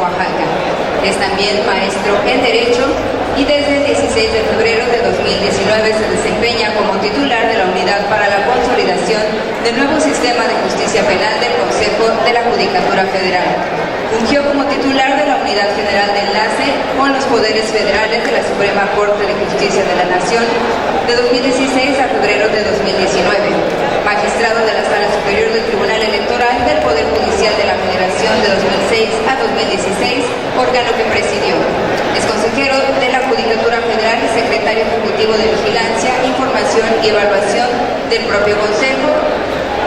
Oaxaca. Es también maestro en Derecho y desde el 16 de febrero de 2019 se desempeña como titular de la Unidad para la Consolidación del Nuevo Sistema de Justicia Penal del Consejo de la Judicatura Federal. Fungió como titular de la Unidad General de Enlace con los Poderes Federales de la Suprema Corte de Justicia de la Nación de 2016 a febrero de 2019. Magistrado de la Sala Superior del Tribunal Electoral del Poder Judicial de la Federación de 2006 a 2016, órgano que presidió. Es consejero de la Judicatura Federal y secretario ejecutivo de Vigilancia, Información y Evaluación del propio Consejo,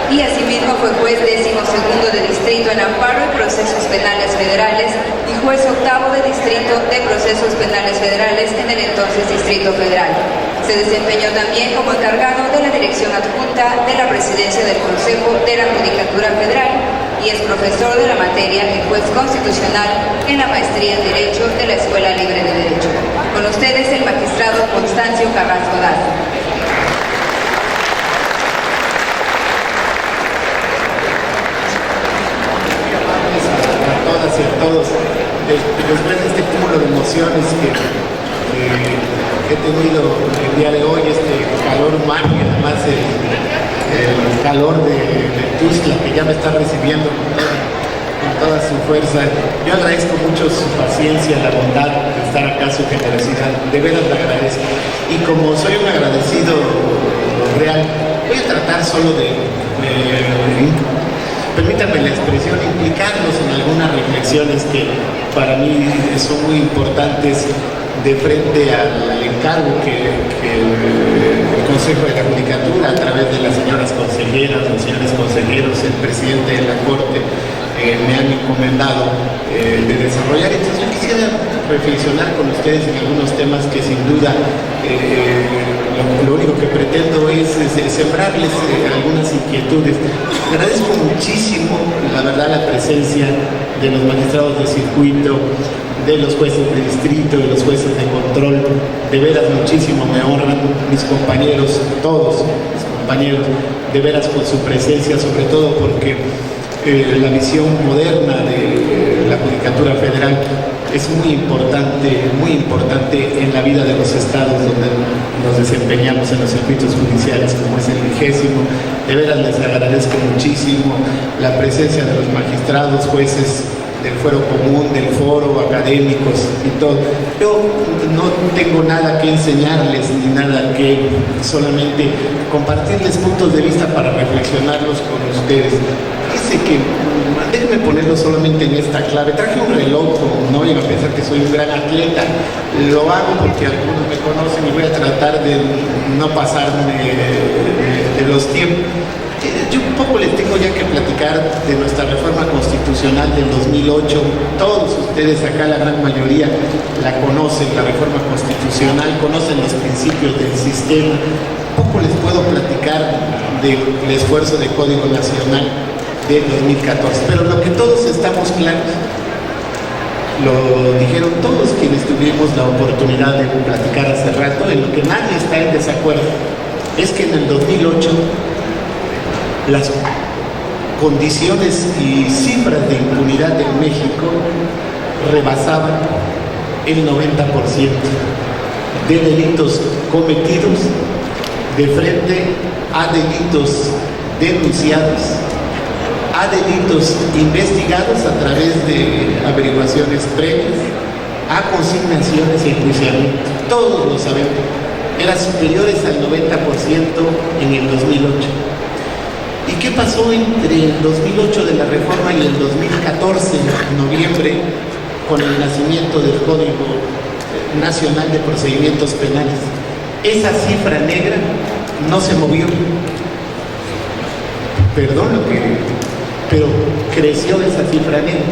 y asimismo fue juez 12º de Distrito en Amparo y Procesos Penales Federales y juez 8º de Distrito de Procesos Penales Federales en el entonces Distrito Federal. Se desempeñó también como encargado de la Dirección Adjunta de la Presidencia del Consejo de la Judicatura Federal y es profesor de la materia de juez constitucional en la maestría en Derecho de la Escuela Libre de Derecho. Con ustedes el magistrado Constancio Carrasco Daza. Y a todos, después de este cúmulo de emociones que he tenido el día de hoy, este calor humano y además el calor de Tuxtla que ya me está recibiendo con toda su fuerza, yo agradezco mucho su paciencia, la bondad de estar acá, su generosidad, de veras la agradezco. Y como soy un agradecido real, voy a tratar solo permítanme la expresión, implicarlos en algunas reflexiones que para mí son muy importantes de frente al encargo que el Consejo de la Judicatura, a través de las señoras consejeras, los señores consejeros, el presidente de la Corte, me han encomendado de desarrollar. Entonces yo quisiera reflexionar con ustedes en algunos temas que sin duda lo único que pretendo es sembrarles algunas inquietudes. Agradezco muchísimo, la verdad, la presencia de los magistrados de circuito, de los jueces de distrito, de los jueces de control. De veras muchísimo me honran mis compañeros, todos mis compañeros, de veras por su presencia, sobre todo porque la visión moderna de la Judicatura Federal es muy importante en la vida de los estados donde nos desempeñamos en los circuitos judiciales, como es el 20º. De veras les agradezco muchísimo la presencia de los magistrados, jueces del fuero común, del foro, académicos y todo. Yo no tengo nada que enseñarles ni nada que solamente compartirles puntos de vista para reflexionarlos con ustedes. Dice que, déjenme ponerlo solamente en esta clave. Traje un reloj, no vayan a pensar que soy un gran atleta. Lo hago porque algunos me conocen y voy a tratar de no pasarme de los tiempos. Yo un poco les tengo ya que platicar de nuestra reforma constitucional del 2008. Todos ustedes acá, la gran mayoría, la conocen, la reforma constitucional, conocen los principios del sistema. Un poco les puedo platicar del esfuerzo de Código Nacional del 2014. Pero lo que todos estamos claros, lo dijeron todos quienes tuvimos la oportunidad de platicar hace rato, en lo que nadie está en desacuerdo, es que en el 2008 las condiciones y cifras de impunidad en México rebasaban el 90% de delitos cometidos de frente a delitos denunciados, a delitos investigados a través de averiguaciones previas, a consignaciones y enjuiciamiento. Todos lo sabemos. Eran superiores al 90% en el 2008. ¿Y qué pasó entre el 2008 de la reforma y el 2014, en noviembre, con el nacimiento del Código Nacional de Procedimientos Penales? Esa cifra negra no se movió. Perdón pero creció esa cifra negra.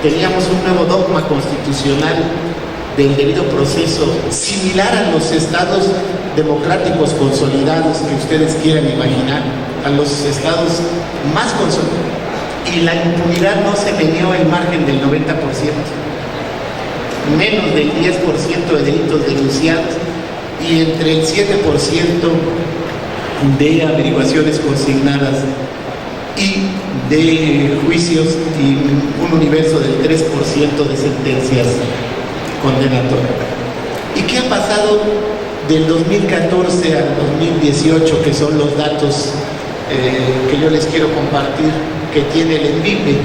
Teníamos un nuevo dogma constitucional del debido proceso, similar a los estados democráticos consolidados que ustedes quieran imaginar, a los estados más consolidados. Y la impunidad no se venió el margen del 90%, menos del 10% de delitos denunciados y entre el 7% de averiguaciones consignadas y de juicios y un universo del 3% de sentencias condenatorias. ¿Y qué ha pasado del 2014 al 2018, que son los datos que yo les quiero compartir, que tiene el ENVIME?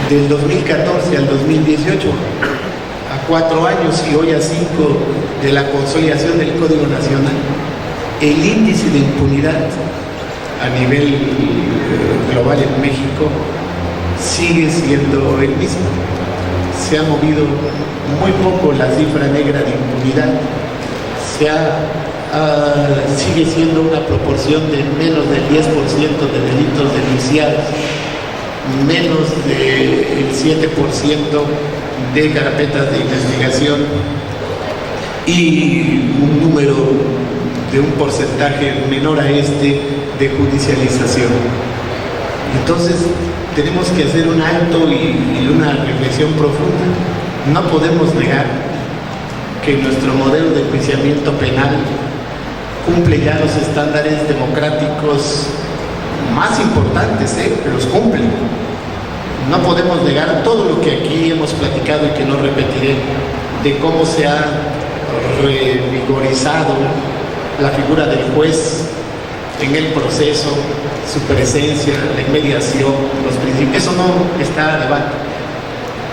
Del 2014 al 2018, a 4 años y hoy a 5 de la consolidación del Código Nacional, el índice de impunidad a nivel global en México sigue siendo el mismo. Se ha movido muy poco la cifra negra de impunidad, sigue siendo una proporción de menos del 10% de delitos denunciados, menos del 7% de carpetas de investigación y un número de un porcentaje menor a este de judicialización. Entonces tenemos que hacer un alto y una reflexión profunda. No podemos negar que nuestro modelo de enjuiciamiento penal cumple ya los estándares democráticos más importantes, los cumple. No podemos negar todo lo que aquí hemos platicado y que no repetiré, de cómo se ha revigorizado la figura del juez en el proceso, su presencia, la inmediación, los principios. Eso no está a debate.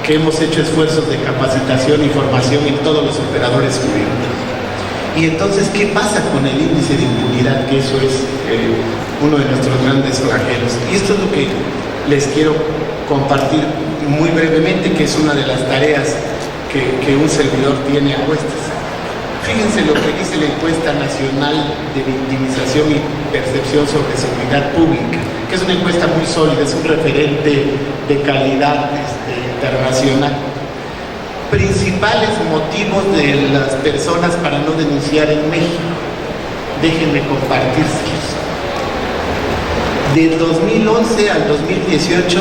Que hemos hecho esfuerzos de capacitación y formación en todos los operadores jurídicos. Y entonces, ¿qué pasa con el índice de impunidad? Que eso es uno de nuestros grandes flagelos. Y esto es lo que les quiero compartir muy brevemente, que es una de las tareas que un servidor tiene a cuestas. Fíjense lo que dice la encuesta nacional de victimización y percepción sobre seguridad pública, que es una encuesta muy sólida, es un referente de calidad internacional. Principales motivos de las personas para no denunciar en México. Déjenme compartírselos. De 2011 al 2018,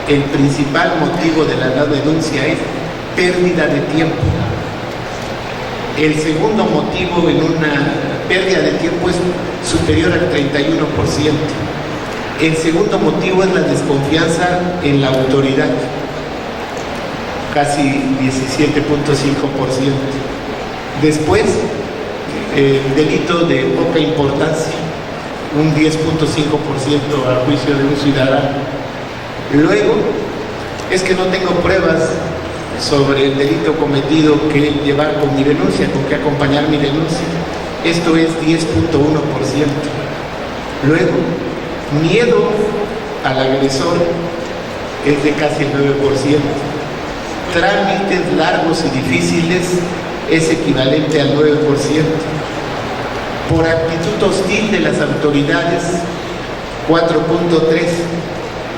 el principal motivo de la no denuncia es pérdida de tiempo. El segundo motivo en una pérdida de tiempo es superior al 31%. El segundo motivo es la desconfianza en la autoridad, casi 17.5%. Después, el delito de poca importancia, un 10.5% a juicio de un ciudadano. Luego, es que no tengo pruebas sobre el delito cometido que llevar con mi denuncia, con que acompañar mi denuncia. Esto es 10.1%. Luego, miedo al agresor es de casi el 9%. Trámites largos y difíciles es equivalente al 9%. Por actitud hostil de las autoridades, 4.3%.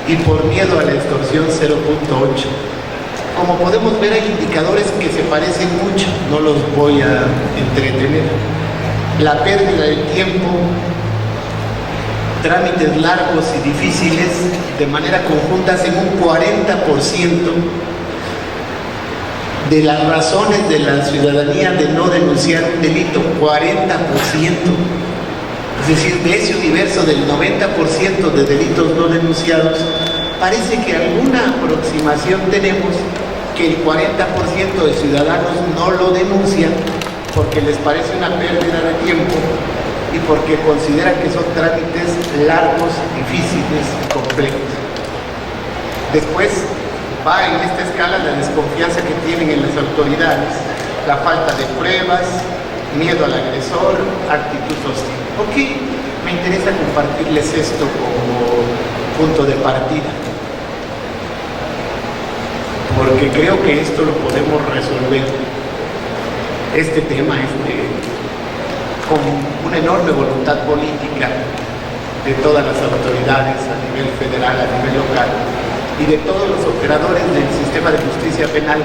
Y por miedo a la extorsión, 0.8%. Como podemos ver, hay indicadores que se parecen mucho, no los voy a entretener. La pérdida de tiempo, trámites largos y difíciles, de manera conjunta, hacen un 40% de las razones de la ciudadanía de no denunciar un delito, 40%. Es decir, de ese universo del 90% de delitos no denunciados, parece que alguna aproximación tenemos que el 40% de ciudadanos no lo denuncian porque les parece una pérdida de tiempo y porque consideran que son trámites largos, difíciles y complejos. Después va en esta escala la desconfianza que tienen en las autoridades, la falta de pruebas, miedo al agresor, actitud hostil. ¿Por qué me interesa compartirles esto como punto de partida? Porque creo que esto lo podemos resolver, este tema, con una enorme voluntad política de todas las autoridades a nivel federal, a nivel local, y de todos los operadores del sistema de justicia penal,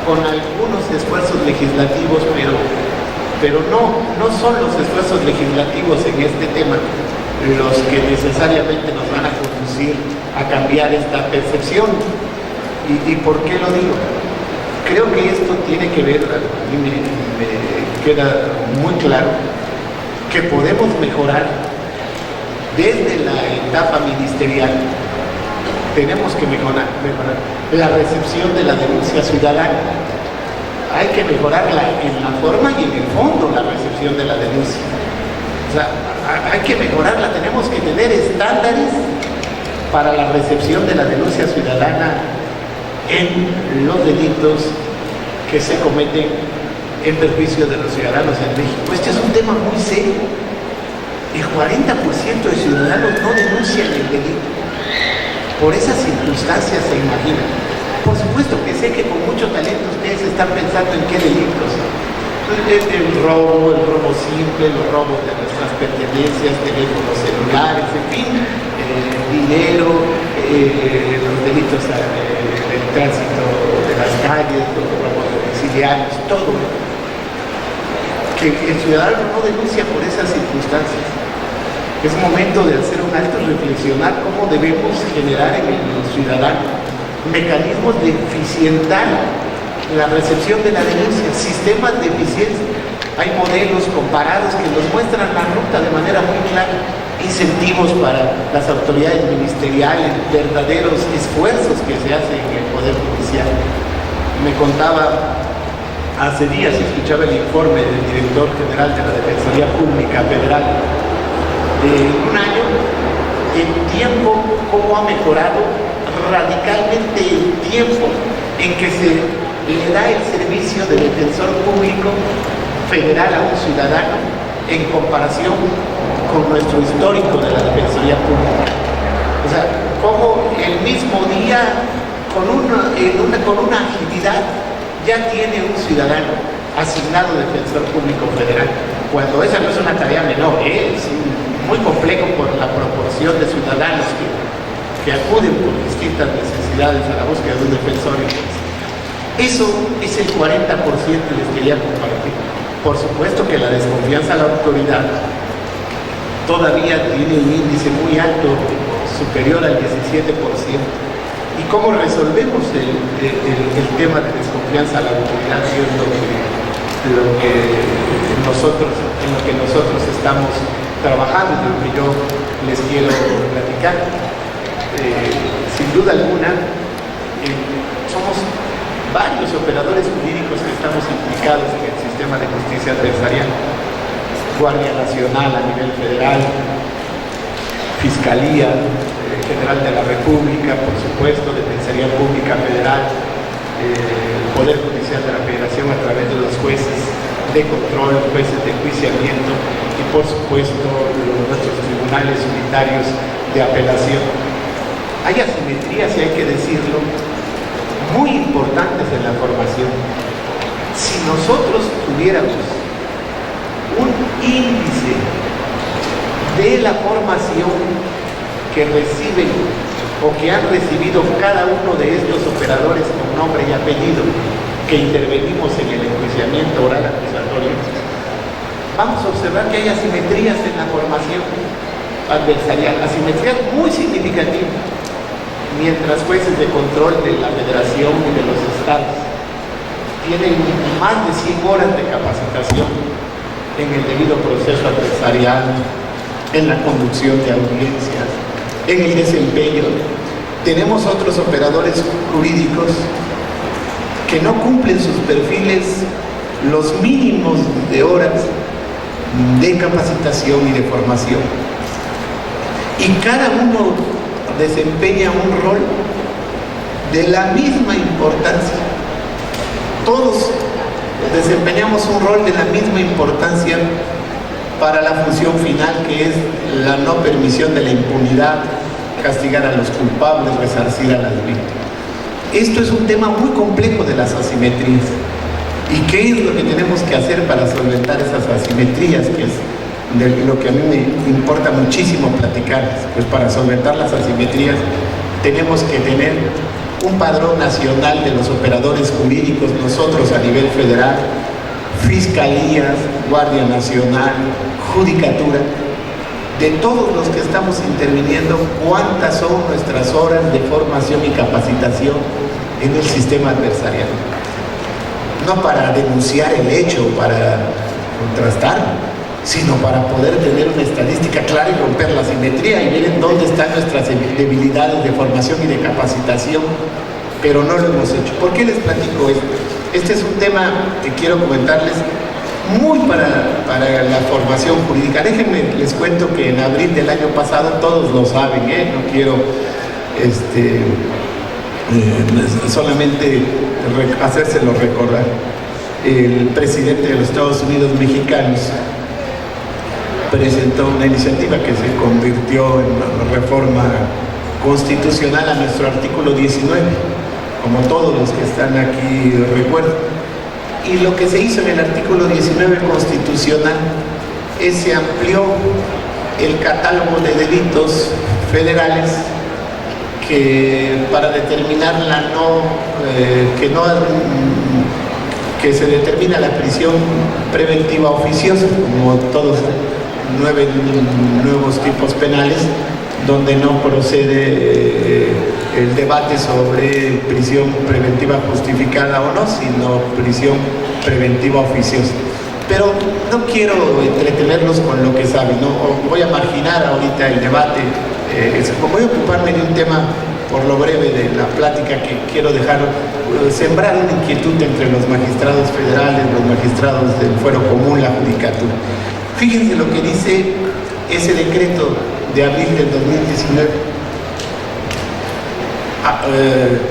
con algunos esfuerzos legislativos, pero no son los esfuerzos legislativos en este tema los que necesariamente nos van a conducir a cambiar esta percepción. ¿Y por qué lo digo? Creo que esto tiene que ver, a mí me queda muy claro, que podemos mejorar desde la etapa ministerial, tenemos que mejorar la recepción de la denuncia ciudadana. Hay que mejorarla en la forma y en el fondo, la recepción de la denuncia. O sea, hay que mejorarla, tenemos que tener estándares para la recepción de la denuncia ciudadana en los delitos que se cometen en perjuicio de los ciudadanos en México. Este es un tema muy serio. El 40% de ciudadanos no denuncian el delito. Por esas circunstancias se imaginan. Por supuesto que sé que con mucho talento ustedes están pensando en qué delitos. El robo simple, los robos de nuestras pertenencias, teléfonos celulares, en fin, dinero, los delitos del tránsito de las calles, los robos domiciliarios, todo. Que el ciudadano no denuncia por esas circunstancias. Es momento de hacer un alto y reflexionar cómo debemos generar en el ciudadano mecanismos de eficientar la recepción de la denuncia, sistemas de eficiencia. Hay modelos comparados que nos muestran la ruta de manera muy clara, incentivos para las autoridades ministeriales, verdaderos esfuerzos que se hacen en el Poder Judicial. Me contaba hace días, escuchaba el informe del director general de la Defensoría Pública Federal de un año, el tiempo, cómo ha mejorado radicalmente el tiempo en que se le da el servicio de defensor público federal a un ciudadano en comparación con nuestro histórico de la Defensoría Pública. O sea, cómo el mismo día, con una agilidad, ya tiene un ciudadano asignado defensor público federal, cuando esa no es una tarea menor, es muy complejo por la proporción de ciudadanos que acuden por distintas necesidades a la búsqueda de un defensor. Eso es el 40% que les quería compartir. Por supuesto que la desconfianza a la autoridad todavía tiene un índice muy alto, superior al 17%. ¿Y cómo resolvemos el tema de desconfianza a la autoridad? Es en lo que nosotros estamos trabajando, y lo que yo les quiero platicar. Sin duda alguna, somos varios operadores jurídicos que estamos implicados en el sistema de justicia adversarial. Guardia Nacional a nivel federal, Fiscalía General de la República, por supuesto, Defensoría Pública Federal, el Poder Judicial de la Federación a través de los jueces de control, jueces de enjuiciamiento y, por supuesto, nuestros tribunales unitarios de apelación. Hay asimetrías, y hay que decirlo, muy importantes en la formación. Si nosotros tuviéramos un índice de la formación que reciben o que han recibido cada uno de estos operadores con nombre y apellido que intervenimos en el enjuiciamiento oral acusatorio, vamos a observar que hay asimetrías en la formación adversarial, asimetrías muy significativas. Mientras jueces de control de la Federación y de los estados tienen más de 100 horas de capacitación en el debido proceso adversarial, en la conducción de audiencias, en el desempeño. Tenemos otros operadores jurídicos que no cumplen sus perfiles los mínimos de horas de capacitación y de formación. Y cada uno desempeña un rol de la misma importancia. Todos desempeñamos un rol de la misma importancia para la función final, que es la no permisión de la impunidad, castigar a los culpables, resarcir a las víctimas. Esto es un tema muy complejo de las asimetrías. ¿Y qué es lo que tenemos que hacer para solventar esas asimetrías? Que es de lo que a mí me importa muchísimo platicarles. Pues para solventar las asimetrías tenemos que tener un padrón nacional de los operadores jurídicos, nosotros a nivel federal, fiscalías, Guardia Nacional, judicatura, de todos los que estamos interviniendo, cuántas son nuestras horas de formación y capacitación en el sistema adversarial. No para denunciar el hecho, para contrastar, sino para poder tener una estadística clara y romper la simetría y ver en dónde están nuestras debilidades de formación y de capacitación, pero no lo hemos hecho. ¿Por qué les platico esto? Este es un tema que quiero comentarles muy para la formación jurídica. Déjenme, les cuento que en abril del año pasado, todos lo saben, no quiero solamente hacérselo recordar, el presidente de los Estados Unidos mexicanos presentó una iniciativa que se convirtió en una reforma constitucional a nuestro artículo 19, como todos los que están aquí recuerdan. Y lo que se hizo en el artículo 19 constitucional es se amplió el catálogo de delitos federales que para determinar que se determina la prisión preventiva oficiosa, como todos 9 nuevos tipos penales, donde no procede el debate sobre prisión preventiva justificada o no, sino prisión preventiva oficiosa. Pero no quiero entretenerlos con lo que saben, ¿no? Voy a marginar ahorita el debate, voy a ocuparme de un tema por lo breve de la plática que quiero dejar, sembrar una inquietud entre los magistrados federales, los magistrados del fuero común, la judicatura. Fíjense lo que dice ese decreto de abril del 2019.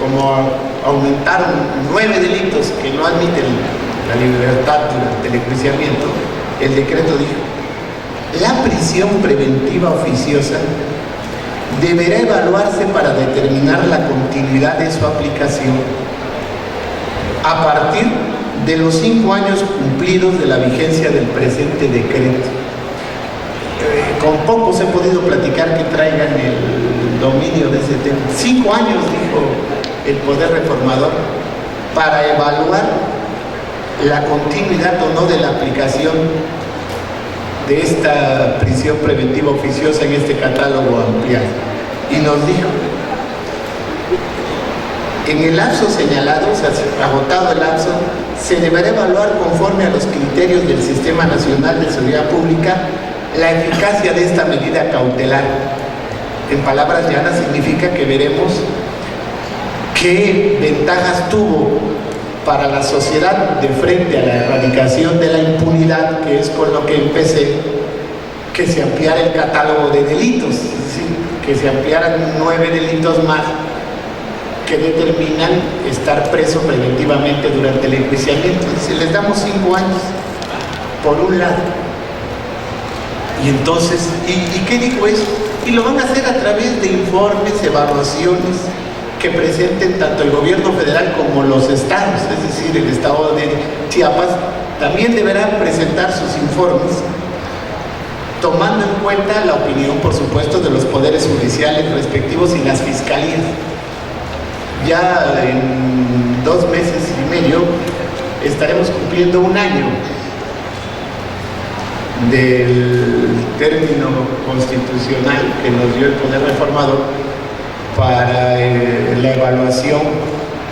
Como aumentaron 9 delitos que no admiten la libertad durante el enjuiciamiento, el decreto dijo: la prisión preventiva oficiosa deberá evaluarse para determinar la continuidad de su aplicación a partir de los 5 años cumplidos de la vigencia del presente decreto. Con pocos he podido platicar que traigan el dominio de ese tema. 5 años, dijo el Poder Reformador, para evaluar la continuidad o no de la aplicación de esta prisión preventiva oficiosa en este catálogo ampliado. Y nos dijo: en el lapso señalado, o sea, agotado el lapso, se deberá evaluar conforme a los criterios del Sistema Nacional de Seguridad Pública la eficacia de esta medida cautelar. En palabras llanas significa que veremos qué ventajas tuvo para la sociedad de frente a la erradicación de la impunidad, que es con lo que empecé, que se ampliara el catálogo de delitos, ¿sí? Que se ampliaran 9 delitos más que determinan estar preso preventivamente durante el enjuiciamiento. Si les damos 5 años, por un lado. Y entonces, ¿y qué dijo eso? Y lo van a hacer a través de informes, evaluaciones que presenten tanto el gobierno federal como los estados, es decir, el estado de Chiapas también deberá presentar sus informes, tomando en cuenta la opinión, por supuesto, de los poderes judiciales respectivos y las fiscalías. Ya en 2 meses y medio estaremos cumpliendo 1 año del término constitucional que nos dio el Poder Reformador para la evaluación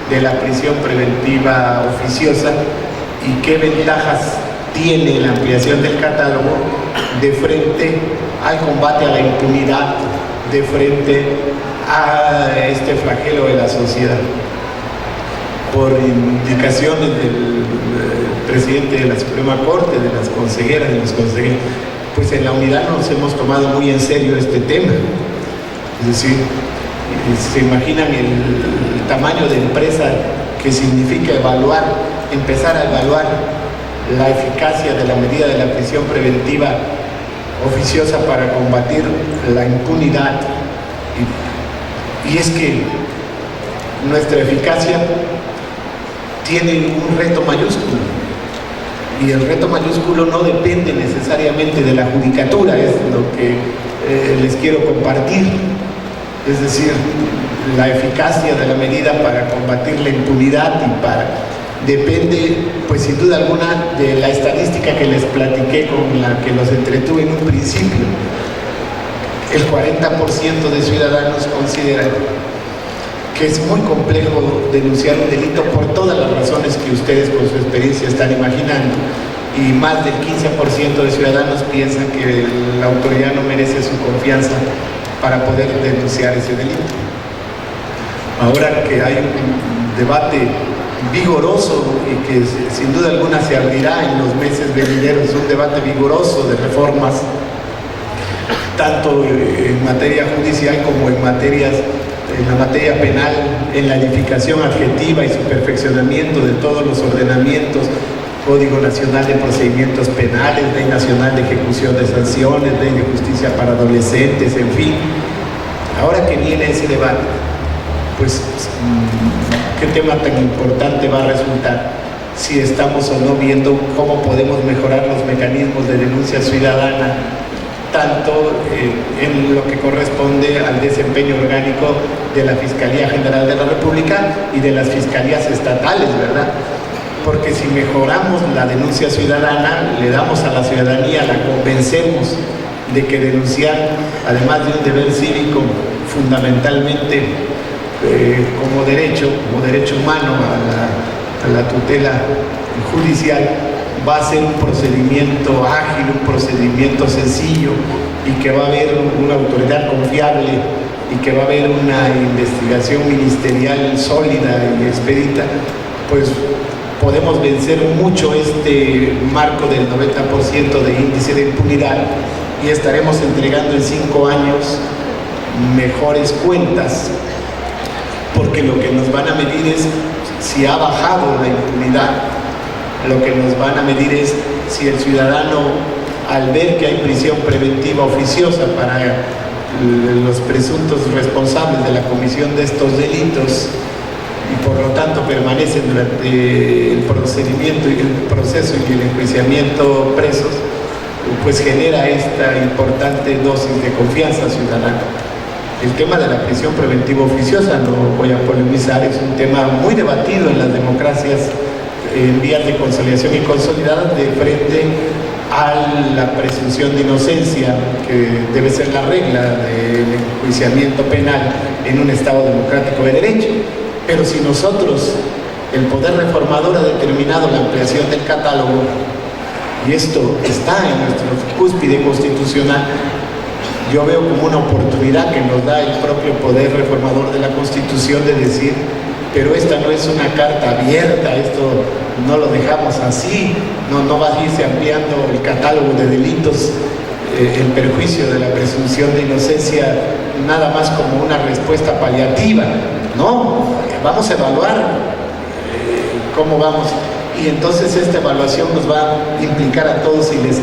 de la prisión preventiva oficiosa y qué ventajas tiene la ampliación del catálogo de frente al combate a la impunidad, de frente a este flagelo de la sociedad. Por indicaciones del presidente de la Suprema Corte, de las consejeras y los consejeros, pues en la unidad nos hemos tomado muy en serio este tema. Es decir, se imaginan el tamaño de empresa que significa empezar a evaluar la eficacia de la medida de la prisión preventiva oficiosa para combatir la impunidad. Y es que nuestra eficacia tiene un reto mayúsculo, y el reto mayúsculo no depende necesariamente de la judicatura, es lo que les quiero compartir. Es decir, la eficacia de la medida para combatir la impunidad depende, pues sin duda alguna, de la estadística que les platiqué, con la que los entretuve en un principio. El 40% de ciudadanos consideran que es muy complejo denunciar un delito por todas las razones que ustedes con su experiencia están imaginando, y más del 15% de ciudadanos piensan que la autoridad no merece su confianza para poder denunciar ese delito. Ahora que hay un debate vigoroso y que sin duda alguna se abrirá en los meses venideros, un debate vigoroso de reformas, tanto en materia judicial como en la materia penal, en la edificación adjetiva y su perfeccionamiento de todos los ordenamientos, Código Nacional de Procedimientos Penales, Ley Nacional de Ejecución de Sanciones, Ley de Justicia para Adolescentes, en fin. Ahora que viene ese debate, pues qué tema tan importante va a resultar si estamos o no viendo cómo podemos mejorar los mecanismos de denuncia ciudadana, tanto en lo que corresponde al desempeño orgánico de la Fiscalía General de la República y de las fiscalías estatales, ¿verdad? Porque si mejoramos la denuncia ciudadana, le damos a la ciudadanía, la convencemos de que denunciar, además de un deber cívico, fundamentalmente como derecho humano a la tutela judicial, va a ser un procedimiento ágil, un procedimiento sencillo, y que va a haber una autoridad confiable y que va a haber una investigación ministerial sólida y expedita, pues podemos vencer mucho este marco del 90% de índice de impunidad y estaremos entregando en 5 años mejores cuentas, porque lo que nos van a medir es si ha bajado la impunidad, lo que nos van a medir es si el ciudadano, al ver que hay prisión preventiva oficiosa para los presuntos responsables de la comisión de estos delitos, y por lo tanto permanecen durante el procedimiento y el proceso y el enjuiciamiento presos, pues genera esta importante dosis de confianza ciudadana. El tema de la prisión preventiva oficiosa, no voy a polemizar, es un tema muy debatido en las democracias en vías de conciliación y consolidadas, de frente a la presunción de inocencia, que debe ser la regla del enjuiciamiento penal en un Estado democrático de derecho. Pero si nosotros, el Poder Reformador, ha determinado la ampliación del catálogo, y esto está en nuestro cúspide constitucional, yo veo como una oportunidad que nos da el propio Poder Reformador de la Constitución de decir, pero esta no es una carta abierta, esto no lo dejamos así, no va a irse ampliando el catálogo de delitos en perjuicio de la presunción de inocencia, nada más como una respuesta paliativa. No, vamos a evaluar cómo vamos, y entonces esta evaluación nos va a implicar a todos, y les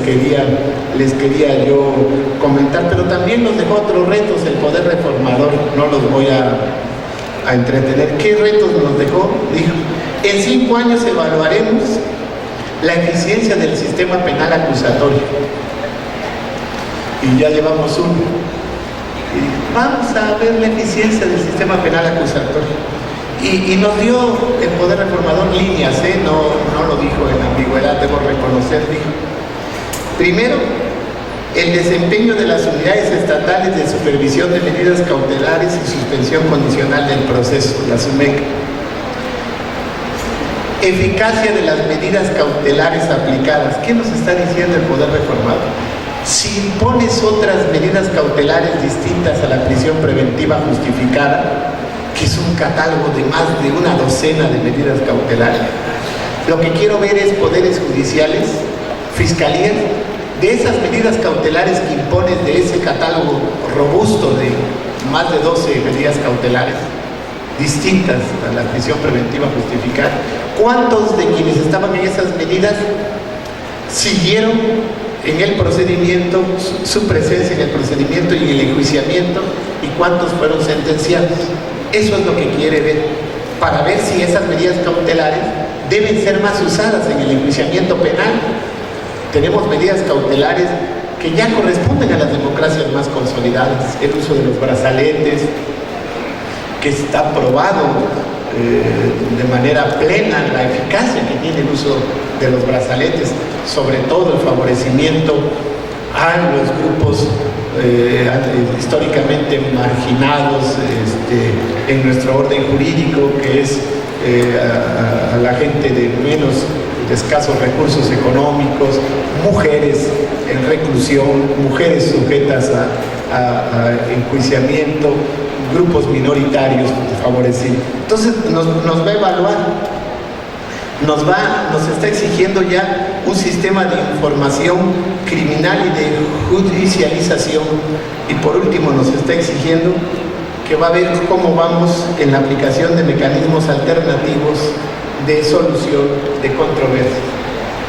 quería yo comentar, pero también nos dejó otros retos el Poder Reformador, no los voy a entretener. ¿Qué retos nos dejó? Dijo, en 5 años evaluaremos la eficiencia del sistema penal acusatorio, y ya llevamos uno. Vamos a ver la eficiencia del sistema penal acusatorio. Y nos dio el Poder Reformador líneas, no lo dijo en ambigüedad, debo reconocer, dijo. Primero, el desempeño de las unidades estatales de supervisión de medidas cautelares y suspensión condicional del proceso, la SUMEC. Eficacia de las medidas cautelares aplicadas. ¿Qué nos está diciendo el Poder Reformador? Si impones otras medidas cautelares distintas a la prisión preventiva justificada, que es un catálogo de más de una docena de medidas cautelares, lo que quiero ver es poderes judiciales, fiscalías, de esas medidas cautelares que impones, de ese catálogo robusto de más de 12 medidas cautelares distintas a la prisión preventiva justificada, ¿cuántos de quienes estaban en esas medidas siguieron en el procedimiento, su presencia en el procedimiento y en el enjuiciamiento, y cuántos fueron sentenciados? Eso es lo que quiere ver, para ver si esas medidas cautelares deben ser más usadas en el enjuiciamiento penal. Tenemos medidas cautelares que ya corresponden a las democracias más consolidadas, el uso de los brazaletes, que está probado de manera plena la eficacia que tiene el uso de los brazaletes, sobre todo el favorecimiento a los grupos históricamente marginados en nuestro orden jurídico, que es a la gente de menos de escasos recursos económicos, mujeres en reclusión, mujeres sujetas a enjuiciamiento, grupos minoritarios favorecidos. Entonces nos va a evaluar, nos está exigiendo ya un sistema de información criminal y de judicialización, y por último nos está exigiendo que va a ver cómo vamos en la aplicación de mecanismos alternativos de solución de controversias.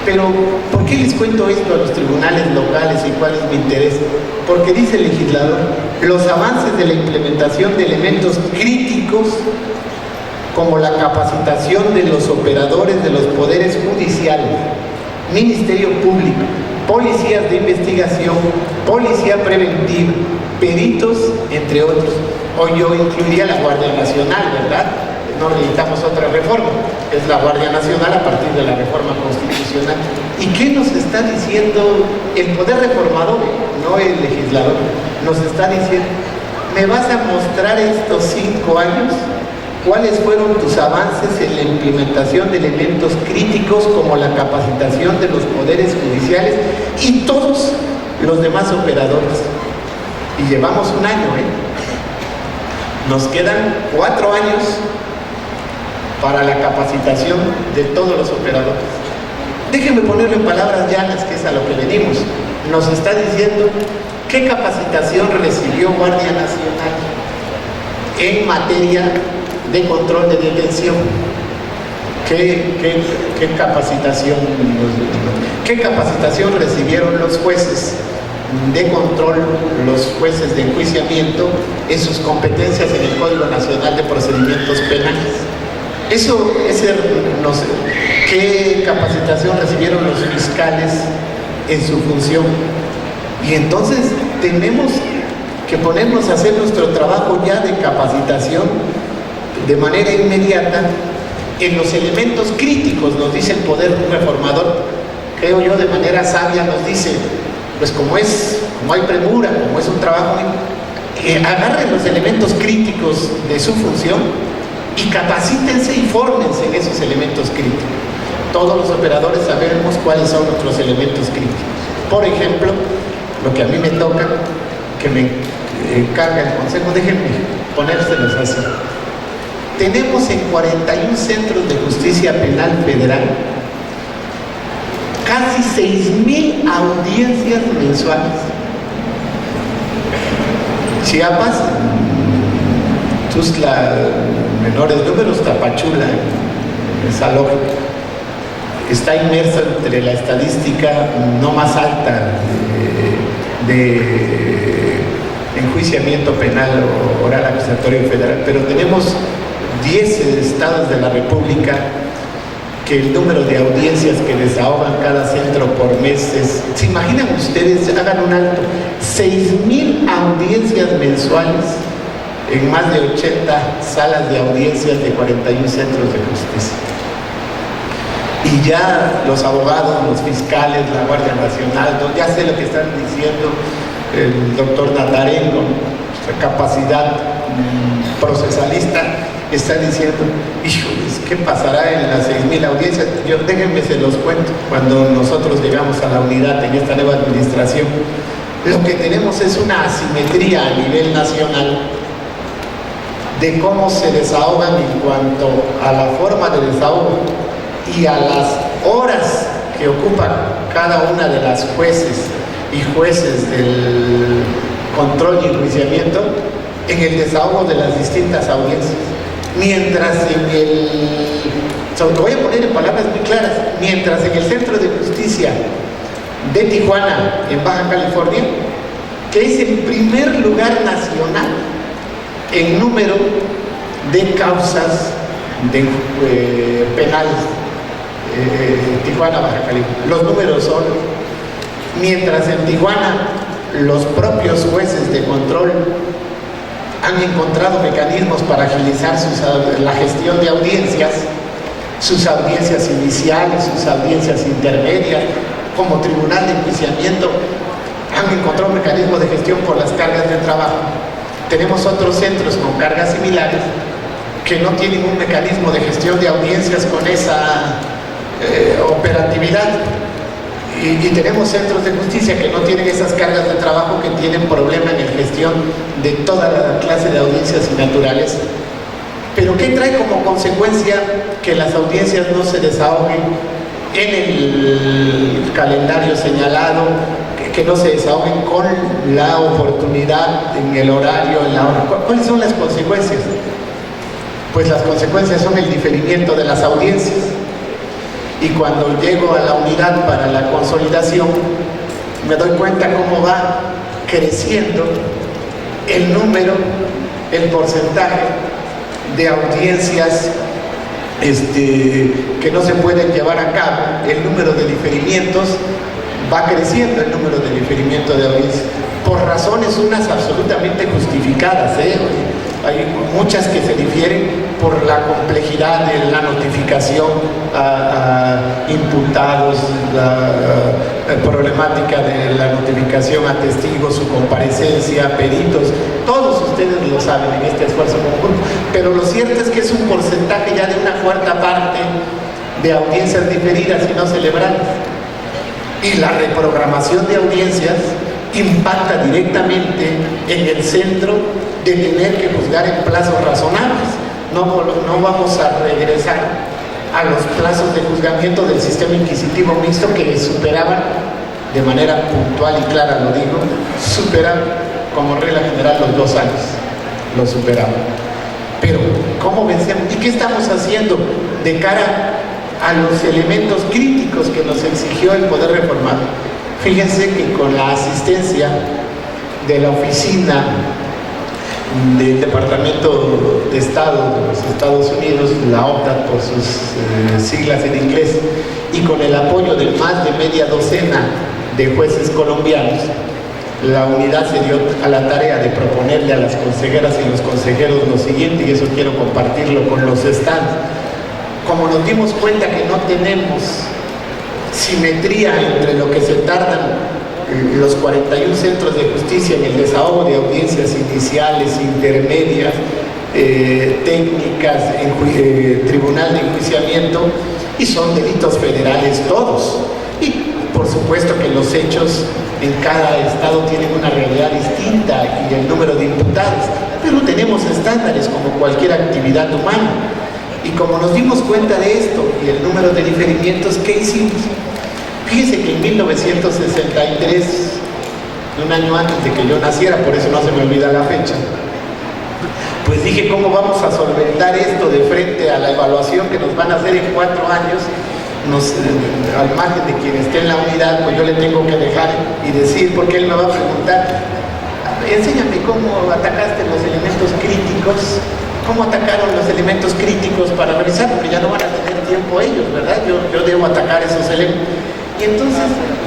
Pero, ¿por qué les cuento esto a los tribunales locales y cuál es mi interés? Porque dice el legislador, los avances de la implementación de elementos críticos como la capacitación de los operadores de los poderes judiciales, Ministerio Público, policías de investigación, policía preventiva, peritos, entre otros. Hoy yo incluiría la Guardia Nacional, ¿verdad? No necesitamos otra reforma, es la Guardia Nacional a partir de la reforma constitucional. ¿Y qué nos está diciendo el poder reformador, no el legislador? Nos está diciendo, ¿me vas a mostrar estos 5 años cuáles fueron tus avances en la implementación de elementos críticos como la capacitación de los poderes judiciales y todos los demás operadores? Y llevamos un año, Nos quedan 4 años para la capacitación de todos los operadores. Déjenme ponerlo en palabras llanas, que es a lo que venimos. Nos está diciendo qué capacitación recibió Guardia Nacional en materia de control de detención. ¿Qué capacitación recibieron los jueces de control, los jueces de enjuiciamiento, en sus competencias en el Código Nacional de Procedimientos Penales? No sé, ¿qué capacitación recibieron los fiscales en su función? Y entonces tenemos que ponernos a hacer nuestro trabajo ya de capacitación de manera inmediata en los elementos críticos, nos dice el poder reformador, creo yo de manera sabia nos dice, pues como hay premura, como es un trabajo, agarren los elementos críticos de su función y capacítense y fórmense en esos elementos críticos. Todos los operadores sabemos cuáles son nuestros elementos críticos. Por ejemplo, lo que a mí me toca, que me encarga el Consejo, déjenme ponérselos así. Tenemos en 41 centros de justicia penal federal casi 6,000 audiencias mensuales. Chiapas, Tuzla, menores números, Tapachula, esa lógica, está inmersa entre la estadística no más alta de enjuiciamiento penal o oral acusatorio federal, pero tenemos 10 estados de la República que el número de audiencias que desahogan cada centro por mes es, ¿se imaginan ustedes? Hagan un alto, 6,000 audiencias mensuales en más de 80 salas de audiencias de 41 centros de justicia. Y ya los abogados, los fiscales, la Guardia Nacional, ya sé lo que están diciendo el doctor Natarengo, nuestra capacidad procesalista, está diciendo, híjoles, ¿qué pasará en las 6,000 audiencias? Déjenme se los cuento. Cuando nosotros llegamos a la unidad en esta nueva administración, lo que tenemos es una asimetría a nivel nacional de cómo se desahogan en cuanto a la forma de desahogo y a las horas que ocupan cada una de las jueces y jueces del control y enjuiciamiento en el desahogo de las distintas audiencias. Mientras lo voy a poner en palabras muy claras, mientras en el Centro de Justicia de Tijuana, en Baja California, que es el primer lugar nacional en número de causas penales, Tijuana, Baja California, los números son, mientras en Tijuana los propios jueces de control han encontrado mecanismos para agilizar la gestión de audiencias, sus audiencias iniciales, sus audiencias intermedias, como tribunal de enjuiciamiento, han encontrado mecanismos de gestión por las cargas de trabajo. Tenemos otros centros con cargas similares que no tienen un mecanismo de gestión de audiencias con esa operatividad. Y tenemos centros de justicia que no tienen esas cargas de trabajo, que tienen problema en la gestión de toda la clase de audiencias y naturales. Pero ¿qué trae como consecuencia? Que las audiencias no se desahoguen en el calendario señalado, que no se desahoguen con la oportunidad, en el horario, en la hora. ¿Cuáles son las consecuencias? Pues las consecuencias son el diferimiento de las audiencias. Y cuando llego a la unidad para la consolidación, me doy cuenta cómo va creciendo el número, el porcentaje de audiencias que no se pueden llevar a cabo. El número de diferimientos va creciendo, el número de diferimiento de audiencias, por razones unas absolutamente justificadas, Hay muchas que se difieren por la complejidad de la notificación a imputados, la problemática de la notificación a testigos, su comparecencia, a peritos. Todos ustedes lo saben en este esfuerzo conjunto, pero lo cierto es que es un porcentaje ya de una cuarta parte de audiencias diferidas y no celebradas. Y la reprogramación de audiencias impacta directamente en el centro de tener que juzgar en plazos razonables. No vamos a regresar a los plazos de juzgamiento del sistema inquisitivo mixto, que superaban, de manera puntual y clara lo digo, superan como regla general los 2 años, lo superaban. Pero ¿cómo vencemos? ¿Y qué estamos haciendo de cara a los elementos críticos que nos exigió el poder reformado? Fíjense que con la asistencia de la oficina del Departamento de Estado de los Estados Unidos, la OTAT por sus siglas en inglés, y con el apoyo de más de media docena de jueces colombianos, la unidad se dio a la tarea de proponerle a las consejeras y los consejeros lo siguiente, y eso quiero compartirlo con los stands. Como nos dimos cuenta que no tenemos simetría entre lo que se tardan los 41 centros de justicia en el desahogo de audiencias iniciales, intermedias, técnicas, en tribunal de enjuiciamiento, y son delitos federales todos. Y por supuesto que los hechos en cada estado tienen una realidad distinta y el número de imputados, pero tenemos estándares como cualquier actividad humana. Y como nos dimos cuenta de esto y el número de diferimientos, ¿qué hicimos? Fíjense que en 1963, un año antes de que yo naciera, por eso no se me olvida la fecha, pues dije, ¿cómo vamos a solventar esto de frente a la evaluación que nos van a hacer en 4 años? Al margen de quien esté en la unidad, pues yo le tengo que dejar y decir, porque él me va a preguntar, enséñame cómo atacaste los elementos críticos, cómo atacaron los elementos críticos para revisar, porque ya no van a tener tiempo ellos, ¿verdad? Yo debo atacar esos elementos. Y entonces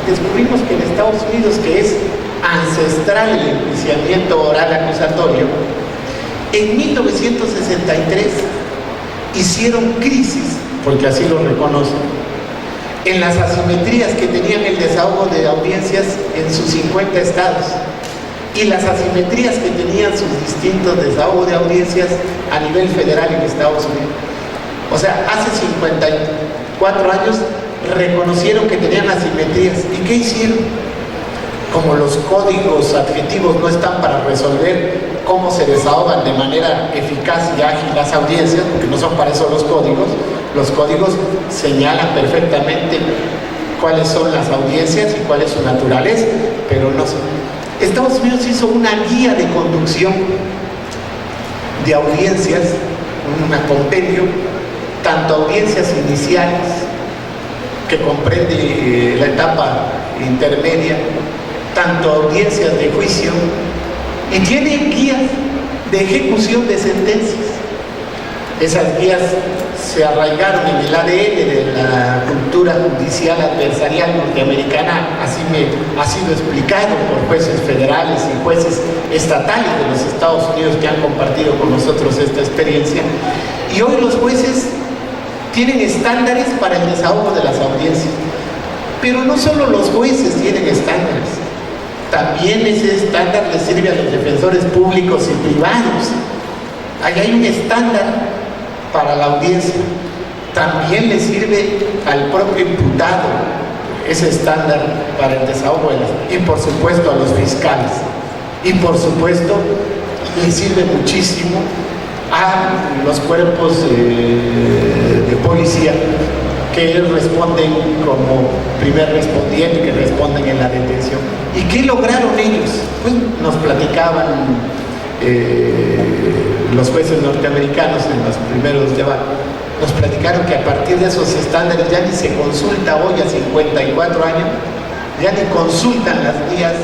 descubrimos que en Estados Unidos, que es ancestral el enjuiciamiento oral acusatorio, en 1963 hicieron crisis, porque así lo reconocen, en las asimetrías que tenían el desahogo de audiencias en sus 50 estados y las asimetrías que tenían sus distintos desahogos de audiencias a nivel federal en Estados Unidos. O sea, hace 54 años reconocieron que tenían asimetrías. ¿Y qué hicieron? Como los códigos adjetivos no están para resolver cómo se desahogan de manera eficaz y ágil las audiencias, porque no son para eso los códigos señalan perfectamente cuáles son las audiencias y cuál es su naturaleza, pero no son. Estados Unidos hizo una guía de conducción de audiencias, un compendio, tanto audiencias iniciales, que comprende la etapa intermedia, tanto audiencias de juicio, y tiene guías de ejecución de sentencias. Esas guías se arraigaron en el ADN de la cultura judicial adversarial norteamericana, así me ha sido explicado por jueces federales y jueces estatales de los Estados Unidos que han compartido con nosotros esta experiencia. Y hoy los jueces tienen estándares para el desahogo de las audiencias. Pero no solo los jueces tienen estándares, también ese estándar le sirve a los defensores públicos y privados. Ahí hay un estándar para la audiencia. También le sirve al propio imputado ese estándar para el desahogo y por supuesto a los fiscales. Y por supuesto le sirve muchísimo a los cuerpos de policía que responden como primer respondiente, que responden en la detención. ¿Y qué lograron ellos? Pues nos platicaban los jueces norteamericanos en los primeros debates, nos platicaron que a partir de esos estándares ya ni se consulta hoy a 54 años, ya ni consultan las guías.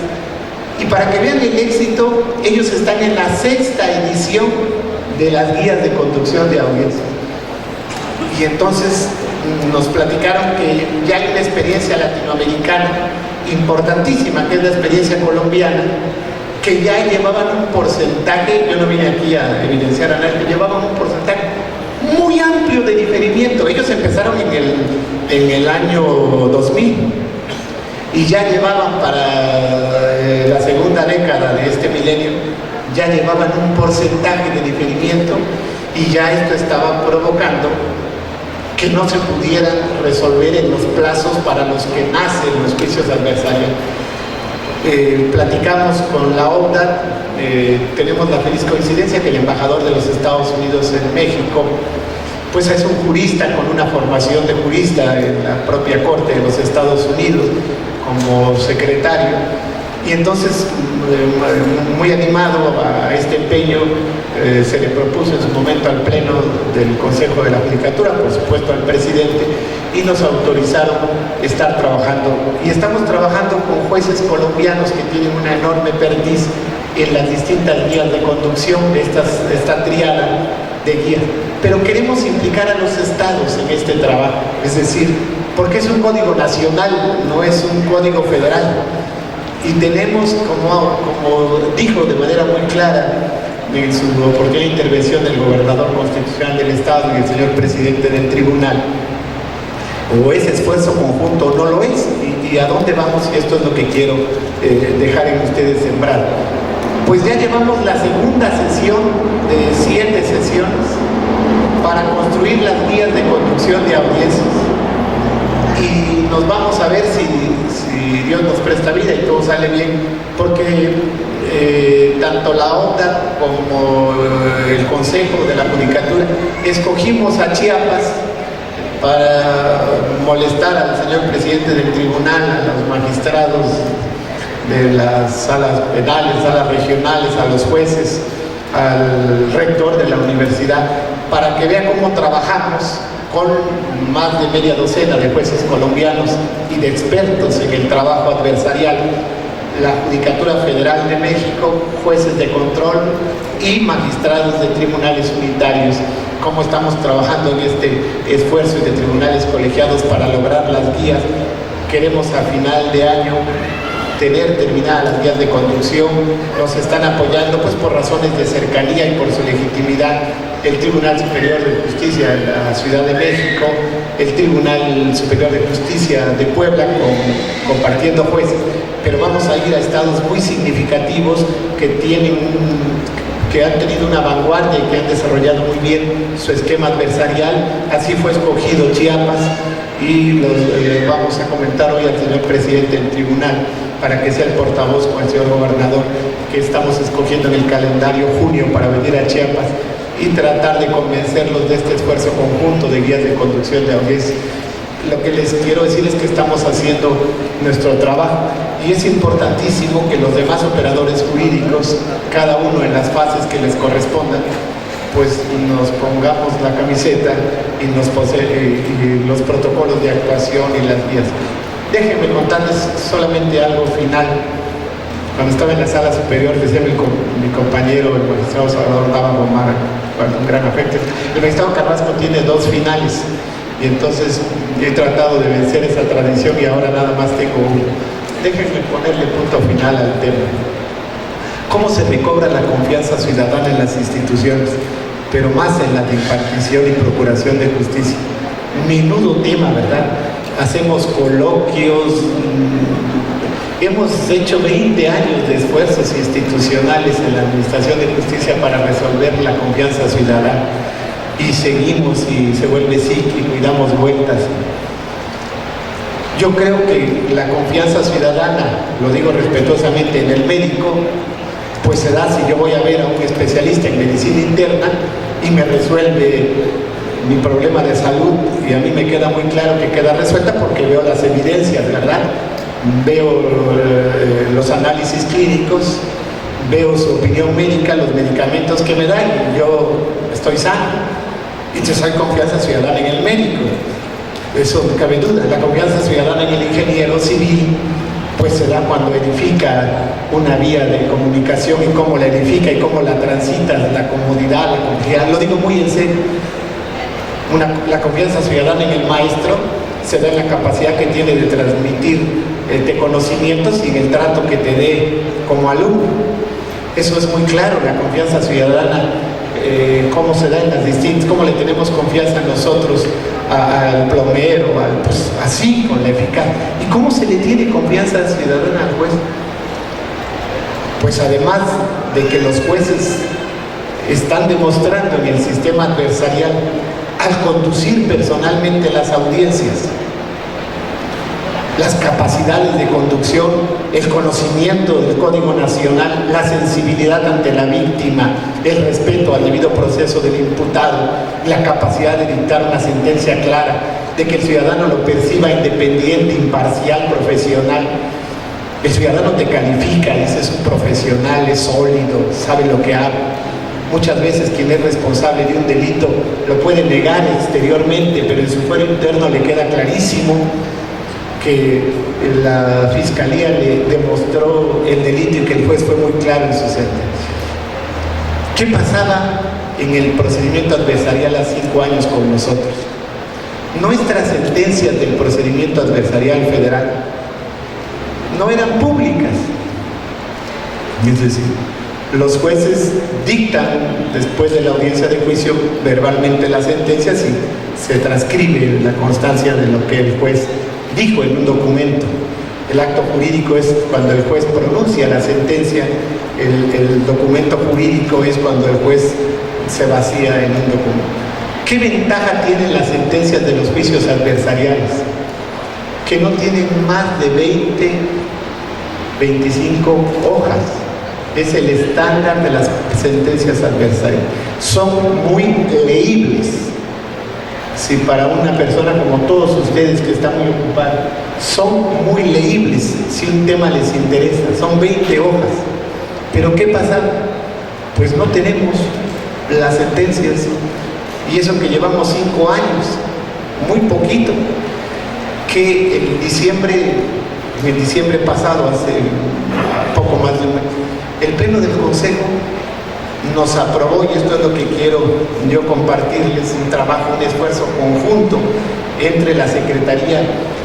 Y para que vean el éxito, ellos están en la 6ª edición de las guías de conducción de audiencia. Y entonces nos platicaron que ya hay una experiencia latinoamericana importantísima, que es la experiencia colombiana, que ya llevaban un porcentaje, yo no vine aquí a evidenciar a nadie, que llevaban un porcentaje muy amplio de diferimiento. Ellos empezaron en el año 2000 y ya llevaban para la segunda década de este milenio, ya llevaban un porcentaje de diferimiento y ya esto estaba provocando que no se pudieran resolver en los plazos para los que nacen los juicios adversarios. Platicamos con la OMDAT, tenemos la feliz coincidencia que el embajador de los Estados Unidos en México pues es un jurista con una formación de jurista en la propia Corte de los Estados Unidos como secretario, y entonces muy animado a este empeño se le propuso en su momento al Pleno del Consejo de la Judicatura, por supuesto al presidente, y nos autorizaron estar trabajando, y estamos trabajando con jueces colombianos que tienen una enorme perdiz en las distintas guías de conducción de esta tríada de guías, pero queremos implicar a los estados en este trabajo, es decir, porque es un código nacional, no es un código federal, y tenemos, como dijo de manera muy clara en su oportuna intervención el gobernador constitucional del estado y el señor presidente del tribunal, o ese esfuerzo conjunto o no lo es, y a dónde vamos, y esto es lo que quiero dejar en ustedes sembrar. Pues ya llevamos la segunda sesión de 7 sesiones para construir las guías de conducción de audiencias, y nos vamos a ver si Dios nos presta vida y todo sale bien, porque tanto la OMDAT como el Consejo de la Judicatura escogimos a Chiapas para molestar al señor presidente del tribunal, a los magistrados de las salas penales, salas regionales, a los jueces, al rector de la universidad, para que vea cómo trabajamos con más de media docena de jueces colombianos y de expertos en el trabajo adversarial, la Judicatura Federal de México, jueces de control y magistrados de tribunales unitarios, cómo estamos trabajando en este esfuerzo de tribunales colegiados para lograr las guías. Queremos a final de año tener terminadas las guías de conducción. Nos están apoyando pues por razones de cercanía y por su legitimidad el Tribunal Superior de Justicia de la Ciudad de México, el Tribunal Superior de Justicia de Puebla, compartiendo jueces, pero vamos a ir a estados muy significativos que han tenido una vanguardia y que han desarrollado muy bien su esquema adversarial. Así fue escogido Chiapas, y vamos a comentar hoy al señor presidente del tribunal para que sea el portavoz con el señor gobernador, que estamos escogiendo en el calendario junio para venir a Chiapas y tratar de convencerlos de este esfuerzo conjunto de guías de conducción de audiencia. Lo que les quiero decir es que estamos haciendo nuestro trabajo, y es importantísimo que los demás operadores jurídicos, cada uno en las fases que les correspondan, pues nos pongamos la camiseta y los protocolos de actuación y las guías. Déjenme contarles solamente algo final. Cuando estaba en la sala superior, decía mi compañero, el magistrado Salvador Nava Gomara, con un gran afecto, el magistrado Carrasco tiene 2 finales, y entonces he tratado de vencer esa tradición y ahora nada más tengo uno. Déjenme ponerle punto final al tema. ¿Cómo se recobra la confianza ciudadana en las instituciones, pero más en la de impartición y procuración de justicia? Menudo tema, ¿verdad? Hacemos coloquios, hemos hecho 20 años de esfuerzos institucionales en la Administración de Justicia para resolver la confianza ciudadana, y seguimos y se vuelve cíclico y damos vueltas. Yo creo que la confianza ciudadana, lo digo respetuosamente, en el médico, pues se da si yo voy a ver a un especialista en medicina interna y me resuelve mi problema de salud, y a mí me queda muy claro que queda resuelta porque veo las evidencias, ¿verdad? Veo los análisis clínicos, veo su opinión médica, los medicamentos que me dan, y yo estoy sano. Entonces hay confianza ciudadana en el médico, eso no cabe duda. La confianza ciudadana en el ingeniero civil pues se da cuando edifica una vía de comunicación, y cómo la edifica y cómo la transita, la comodidad, la complejidad. Lo digo muy en serio. La confianza ciudadana en el maestro se da en la capacidad que tiene de transmitir de conocimientos y en el trato que te dé como alumno. Eso es muy claro, la confianza ciudadana, cómo se da en las distintas, cómo le tenemos confianza nosotros al plomero, pues así, con la eficacia. ¿Y cómo se le tiene confianza ciudadana al juez? Pues además de que los jueces están demostrando en el sistema adversarial, al conducir personalmente las audiencias, las capacidades de conducción, el conocimiento del Código Nacional, la sensibilidad ante la víctima, el respeto al debido proceso del imputado, la capacidad de dictar una sentencia clara, de que el ciudadano lo perciba independiente, imparcial, profesional. El ciudadano te califica, dice, es un profesional, es sólido, sabe lo que habla. Muchas veces quien es responsable de un delito lo puede negar exteriormente, pero en su fuero interno le queda clarísimo que la fiscalía le demostró el delito y que el juez fue muy claro en su sentencia. ¿Qué pasaba en el procedimiento adversarial hace 5 años con nosotros? Nuestras sentencias del procedimiento adversarial federal no eran públicas. Es decir, los jueces dictan después de la audiencia de juicio verbalmente las sentencias y se transcribe la constancia de lo que el juez dijo en un documento. El acto jurídico es cuando el juez pronuncia la sentencia, el documento jurídico es cuando el juez se vacía en un documento. ¿Qué ventaja tienen las sentencias de los juicios adversariales? Que no tienen más de 20, 25 hojas. Es el estándar de las sentencias adversariales. Son muy leíbles. Si para una persona como todos ustedes que están muy ocupados, son muy leíbles, si un tema les interesa, son 20 hojas. Pero ¿qué pasa? Pues no tenemos las sentencias, y eso que llevamos 5 años, muy poquito, que en diciembre pasado, hace poco más de un mes, el Pleno del Consejo nos aprobó, y esto es lo que quiero yo compartirles, un trabajo, un esfuerzo conjunto entre la Secretaría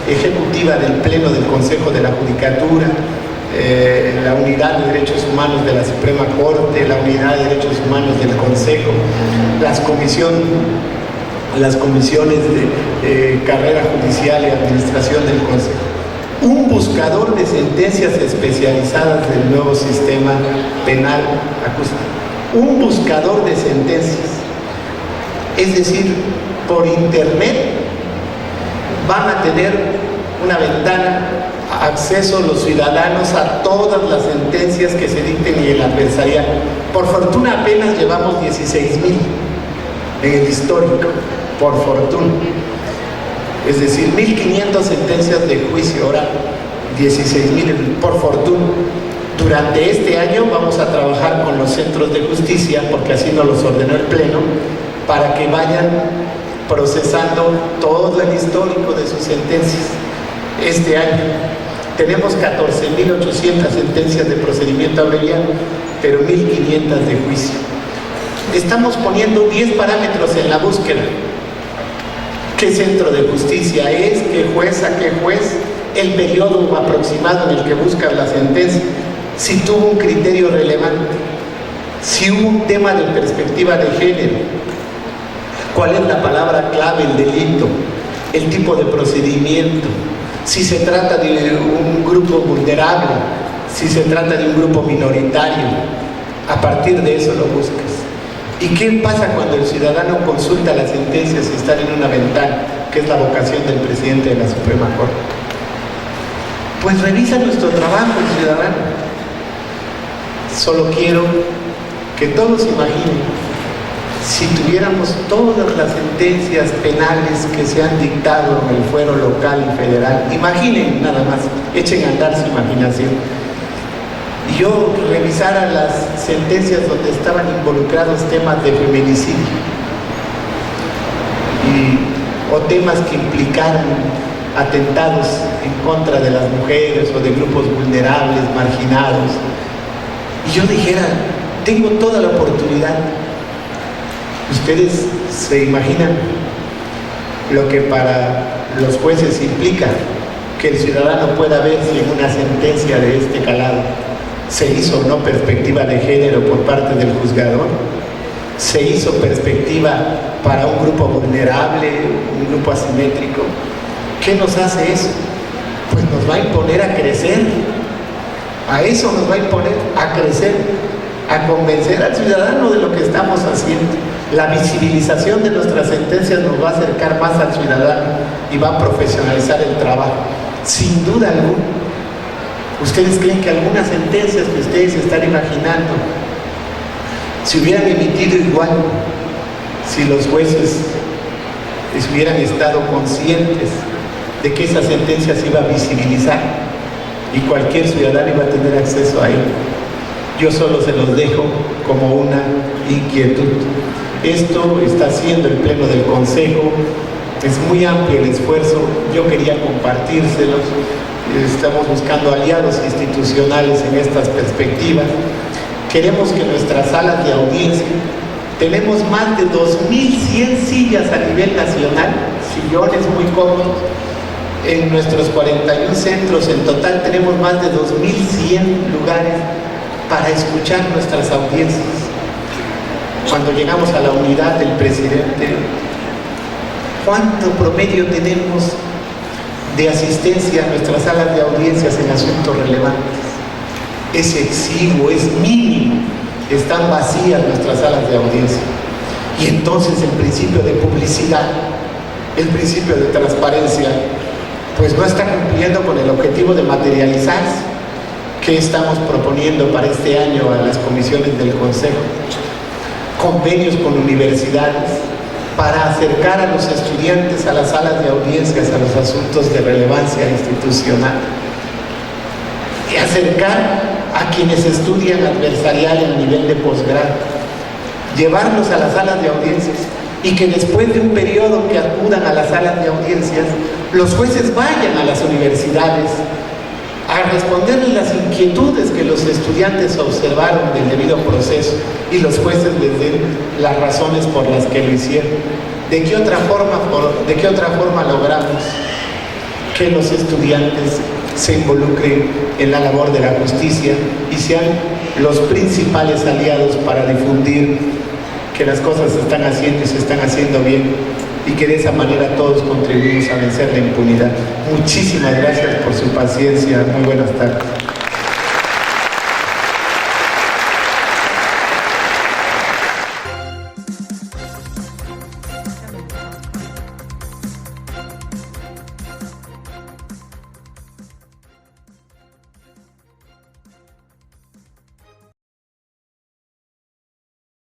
Ejecutiva del Pleno del Consejo de la Judicatura, la Unidad de Derechos Humanos de la Suprema Corte, la Unidad de Derechos Humanos del Consejo, las comisiones de carrera judicial y administración del Consejo. Un buscador de sentencias especializadas del nuevo sistema penal acusado. Un buscador de sentencias, es decir, por internet van a tener una ventana, acceso los ciudadanos a todas las sentencias que se dicten en el adversarial. Por fortuna apenas llevamos 16,000 en el histórico, por fortuna. Es decir, 1,500 sentencias de juicio oral, 16,000 por fortuna. Durante este año vamos a trabajar con los centros de justicia, porque así nos los ordenó el Pleno, para que vayan procesando todo el histórico de sus sentencias. Este año tenemos 14,800 sentencias de procedimiento abreviado, pero 1,500 de juicio. Estamos poniendo 10 parámetros en la búsqueda. ¿Qué centro de justicia es? ¿Qué juez? ¿A qué juez? El periodo aproximado en el que buscas la sentencia. Si tuvo un criterio relevante, si hubo un tema de perspectiva de género, cuál es la palabra clave, el delito, el tipo de procedimiento, si se trata de un grupo vulnerable, si se trata de un grupo minoritario. A partir de eso lo buscas. ¿Y qué pasa cuando el ciudadano consulta las sentencias y están en una ventana, que es la vocación del presidente de la Suprema Corte? pues revisa nuestro trabajo, el ciudadano. Solo quiero que todos imaginen, si tuviéramos todas las sentencias penales que se han dictado en el fuero local y federal, imaginen nada más, echen a andar su imaginación. Y yo revisara las sentencias donde estaban involucrados temas de feminicidio o temas que implicaran atentados en contra de las mujeres o de grupos vulnerables, marginados, y yo dijera, tengo toda la oportunidad. Ustedes se imaginan lo que para los jueces implica que el ciudadano pueda ver si en una sentencia de este calado se hizo o no perspectiva de género por parte del juzgador, se hizo perspectiva para un grupo vulnerable, un grupo asimétrico. ¿Qué nos hace eso? Pues nos va a imponer a crecer, a eso nos va a imponer a crecer, a convencer al ciudadano de lo que estamos haciendo. La visibilización de nuestras sentencias nos va a acercar más al ciudadano y va a profesionalizar el trabajo, sin duda alguna. ¿Ustedes creen que algunas sentencias que ustedes están imaginando se hubieran emitido igual si los jueces hubieran estado conscientes de que esa sentencia se iba a visibilizar y cualquier ciudadano iba a tener acceso a ella? Yo solo se los dejo como una inquietud. Esto está haciendo el Pleno del Consejo, es muy amplio el esfuerzo, yo quería compartírselos. Estamos buscando aliados institucionales en estas perspectivas. Queremos que nuestras salas de audiencia, tenemos más de 2.100 sillas a nivel nacional, sillones muy cómodos, en nuestros 41 centros. En total tenemos más de 2.100 lugares para escuchar nuestras audiencias. Cuando llegamos a la unidad del presidente, ¿cuánto promedio tenemos de asistencia a nuestras salas de audiencias en asuntos relevantes? Es exiguo, es mínimo. Están vacías nuestras salas de audiencia. Y entonces el principio de publicidad, el principio de transparencia, pues no está cumpliendo con el objetivo de materializarse. ¿Qué estamos proponiendo para este año a las comisiones del Consejo? Convenios con universidades para acercar a los estudiantes a las salas de audiencias, a los asuntos de relevancia institucional, y acercar a quienes estudian adversarial a nivel de posgrado, llevarlos a las salas de audiencias y que después de un periodo que acudan a las salas de audiencias, los jueces vayan a las universidades a responderles las inquietudes que los estudiantes observaron del debido proceso y los jueces les den las razones por las que lo hicieron. ¿De qué otra forma logramos que los estudiantes se involucren en la labor de la justicia y sean los principales aliados para difundir que las cosas se están haciendo y se están haciendo bien, y que de esa manera todos contribuimos a vencer la impunidad? Muchísimas gracias por su paciencia. Muy buenas tardes.